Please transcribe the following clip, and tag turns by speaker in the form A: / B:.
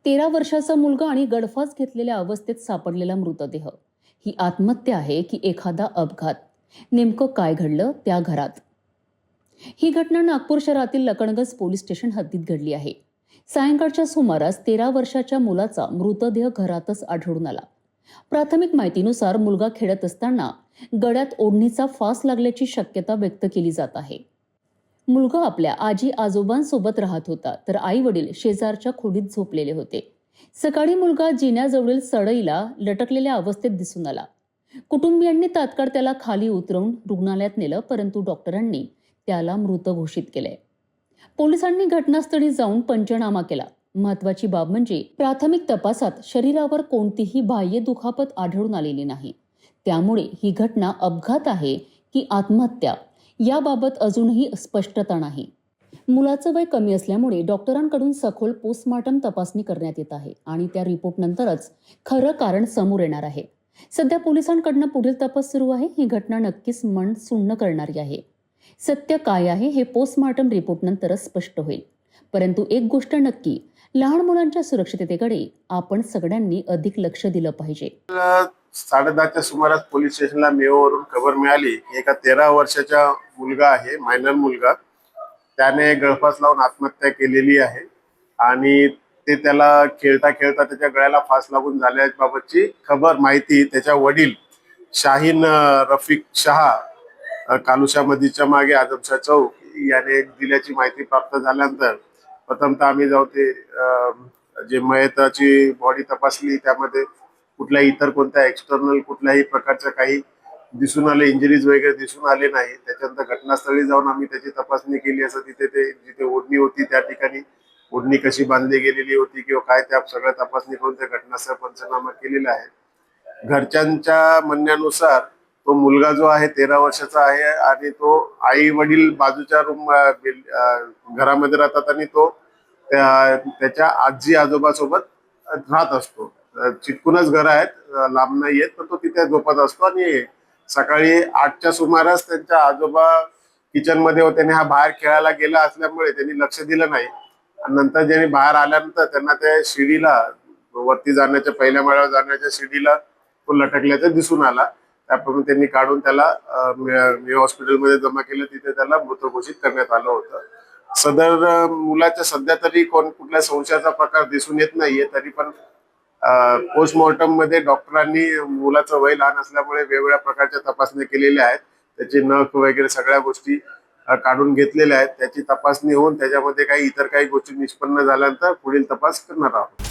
A: 13 वर्षाचा मुलगा आणि गळफास घेतलेल्या अवस्थेत सापडलेला मृतदेह. ही आत्महत्या आहे की एखादा अपघात? नेमकं काय घडलं त्या घरात? ही घटना नागपूर शहरातील लखनगंज पोलीस स्टेशन हद्दीत घडली आहे. सायंकाळच्या सुमारास 13 वर्षाच्या मुलाचा मृतदेह घरातच आढळून आला. प्राथमिक माहितीनुसार मुलगा खेळत असताना गळ्यात ओढणीचा फास लागल्याची शक्यता व्यक्त केली जात आहे. मुलगा आपल्या आजी आजोबांसोबत राहत होता, तर आई वडील शेजारच्या खोलीत झोपलेले होते. सकाळी मुलगा जिन्याजवळील सळईला लटकलेल्या अवस्थेत दिसून आला. कुटुंबियांनी तात्काळ त्याला खाली उतरवून रुग्णालयात नेलं, परंतु डॉक्टरांनी त्याला मृत घोषित केलंय. पोलिसांनी घटनास्थळी जाऊन पंचनामा केला. महत्वाची बाब म्हणजे प्राथमिक तपासात शरीरावर कोणतीही बाह्य दुखापत आढळून आलेली नाही. त्यामुळे ही घटना अपघात आहे की आत्महत्या याबाबत अजूनही स्पष्टता नाही. मुलाचं वय कमी असल्यामुळे डॉक्टरांकडून सखोल पोस्टमॉर्टम तपासणी करण्यात येत आहे आणि त्या रिपोर्टनंतरच खरं कारण समोर येणार आहे. सध्या पोलिसांकडून पुढील तपास सुरू आहे. ही घटना नक्कीच मन सुन्न करणारी आहे. सत्य काय आहे हे पोस्टमॉर्टम रिपोर्टनंतरच स्पष्ट होईल. परंतु एक गोष्ट नक्की, लहान मुलांच्या सुरक्षिततेकडे आपण सगळ्यांनी अधिक लक्ष दिलं पाहिजे.
B: 10:30च्या सुमारास पोलीस स्टेशनला मेओवरून खबर मिळाली की एका 13 वर्षाचा मुलगा आहे, मायनर मुलगा, त्याने गळफास लावून आत्महत्या केलेली आहे आणि ते त्याला खेळता खेळता त्याच्या गळ्याला फास लागून झाल्याबाबतची माहिती त्याच्या वडील शाहीन रफिक शहा कालुशा मधीच्या मागे आजमशाह चौक याने दिल्याची माहिती प्राप्त झाल्यानंतर प्रथमतः आम्ही जाऊ ते जे मयताची बॉडी तपासली. त्यामध्ये कुठल्याही इतर कोणत्या एक्सटर्नल कुठल्याही प्रकारच्या काही दिसून आले, इंजरीज वगैरे दिसून आले नाही. त्याच्यानंतर घटनास्थळी जाऊन आम्ही त्याची तपासणी केली. असं तिथे ते जिथे ओढणी होती त्या ठिकाणी ओढणी कशी बांधली गेलेली होती किंवा काय, त्या सगळ्या तपासणी करून त्या घटनास्थळ पंचनामा केलेला आहे. घरच्यांच्या म्हणण्यानुसार तो मुलगा जो आहे 13 वर्षाचा आहे आणि तो आई वडील बाजूच्या घरामध्ये राहतात आणि तो त्याच्या आजी आजोबासोबत राहत असतो. चिटकूनच घर आहेत, लांब नाही आहेत, पण तो तिथे झोपत असतो. आणि सकाळी 8च्या सुमारास त्यांच्या आजोबा किचन मध्ये होते आणि हा बाहेर खेळायला गेला असल्यामुळे त्यांनी लक्ष दिलं नाही. आणि नंतर ज्यांनी बाहेर आल्यानंतर त्यांना त्या शिडीला वरती जाण्याच्या, पहिल्या माळ्यावर जाण्याच्या शिडीला तो लटकल्याचं दिसून आला. त्याप्रमाणे त्यांनी काढून त्याला हॉस्पिटलमध्ये जमा केलं. तिथे त्याला मृत घोषित करण्यात आलं होतं. सदर मुलाच्या सध्या तरी कुठल्या संशयाचा प्रकार दिसून येत नाहीये. तरी पण पोस्टमॉर्टम मध्ये डॉक्टरांनी मुलाचं वय लहान असल्यामुळे वेगवेगळ्या प्रकारच्या तपासण्या केलेल्या आहेत. त्याची नख वगैरे सगळ्या गोष्टी काढून घेतलेल्या आहेत. त्याची तपासणी होऊन त्याच्यामध्ये काही इतर काही गोष्टी निष्पन्न झाल्यानंतर पुढील तपास करणार आहोत.